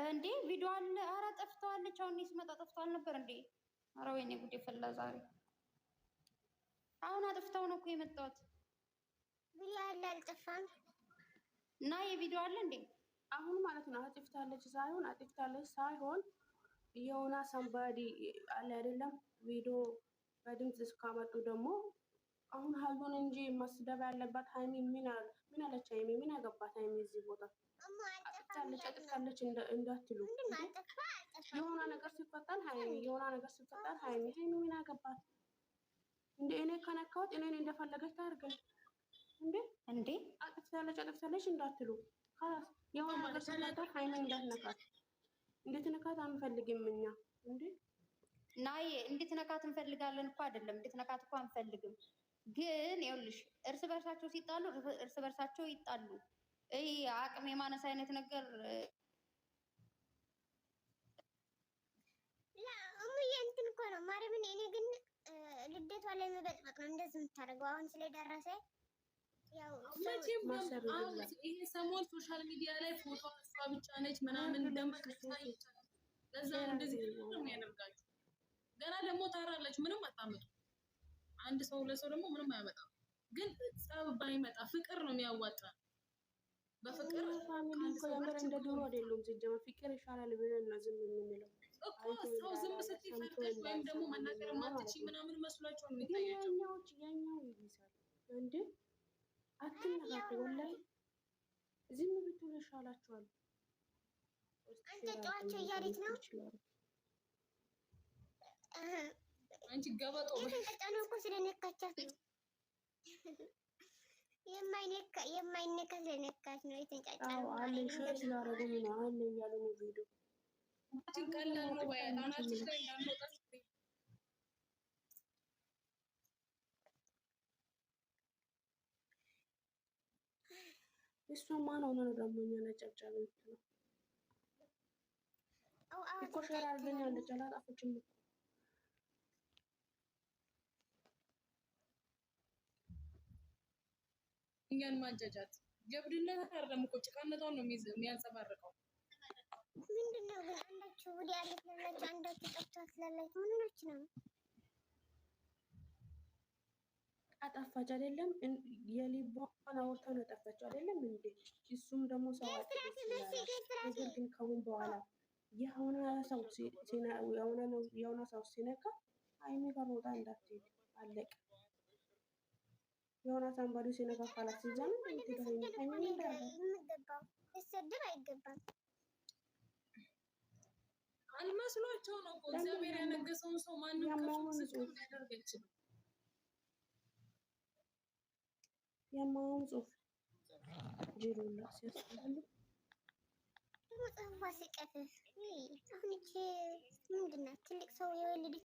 እንዴ ቪዲዮ አለ። ኧረ ጠፍተዋለች። አሁን ስመጣ ጠፍተዋል ነበር እንዴ? ኧረ ወይኔ ጉዴ ፈላ ዛሬ። አሁን አጥፍተው ነው እኮ የመጣሁት። ቪዲዮ አለ አልጠፋም። እና የቪዲዮ አለ እንዴ? አሁን ማለት ነው አጥፍታለች ሳይሆን የሆነ ሰንባዲ አለ አይደለም ቪዲዮ በድምጽ እስካመጡ ደግሞ አሁን ሀዩን እንጂ መስደብ ያለባት ሀይሚ ምን አለች? ሀይሚ ምን ያገባት? ሀይሚ እዚህ ቦታ አጥፍታለች እንዳትሉ የሆነ ነገር ሲፈጠር ሀይሚ ምን ያገባት እንደ እኔ ከነካሁት እኔን እንደፈለገች ታርገኝ እንዴ አጥፍታለች እንዳትሉ የሆነ ነገር ሲፈጠር ሀይሚ እንዳትነካት እንድትነካት አንፈልግም እኛ እንዴ ናይ እንድትነካት እንፈልጋለን እኮ አይደለም እንድትነካት እኮ አንፈልግም ግን ይኸውልሽ እርስ በርሳቸው ሲጣሉ እርስ በርሳቸው ይጣሉ አቅም የማነስ አይነት ነገር እንትን እኮ ነው ማርያምን። እኔ ግን ልደቷ ላይ መበጥበጥ ነው እንደዚህ የምታደርገው አሁን ስለደረሰ ያው ይሄ ሰሞን ሶሻል ሚዲያ ላይ ፎቶ እሷ ብቻ ነች ምናምን እንደምትታይ ይቻላል። ለዛ እንደዚህ ነው የሚያደርጋችሁ። ገና ደግሞ ታራለች ምንም አታመጡ። አንድ ሰው ለሰው ደግሞ ምንም አያመጣም። ግን ጸብ ባይመጣ ፍቅር ነው የሚያዋጣ። በፍቅር ፋሚሊ እኮ ያምር እንደ ድሮ አይደለም። ሲጀመር ፍቅር ይሻላል ብለን ነው ዝም የምንለው እኮ ሰው ዝም ስትይ ፈርተሽ ወይም ደግሞ መናገር ማትችይ ምናምን መስሏቸው ነው የሚታያቸው። ያኛው ይይዛል እንዴ አትነካኩ። ወላሂ ዝም ብትሉ ይሻላችኋል። አንተ ጧቸው እያለች ነው አንቺ ገበጦ ተጠኑ እኮ ስለነካቻት ነው የማይነካ ስለነካች ነው የተንጫጫው። አዎ አለ ሼር ስላደረጉኝ ነው አለ እያሉ ነው ቪዲዮ አንቺ ቀላል ነው ወይ አናችሁ ላይ እንዳንወጣ እሱ ማን ሆነ ነው ደግሞ እኛ ነጨብጫቢ ነው እኮ ሼር አድርገን ያለች አላጣፈችም እኮ እኛን ማንጃጃት ጀብድነት አይደለም እኮ ጭቃነቷን ነው የሚያንጸባርቀው። ምንድነው ግን አንዳችሁ ወዲ ያለች ለላችሁ አንዳችሁ ጠፍቷት ለላችሁ ምን ነች ነው አጣፋጭ አይደለም የሊቧን አውርታ ነው ጠፋች አይደለም እንዴ? እሱም ደግሞ ሰው ነገር ግን ከሁን በኋላ የሆነ ሰው ሲነካ ሀይሚ ጋር ወጣ እንዳትሄድ አለቅ የሆነ ሳምባዱ ሲነካ ካላት ሲዛም ይሰደብ አይገባም። አልመስሏቸው ነው እኮ እግዚአብሔር ያነገሰውን ሰው ማንም ከሱ ሊያደርግ አይችልም። የማውን ጽሁፍ ጅሩላ ሲያስፈልግ ደግሞ ጽሁፏ ሲቀፍፍ አሁን እቺ ምንድን ናት? ትልቅ ሰው የወለደች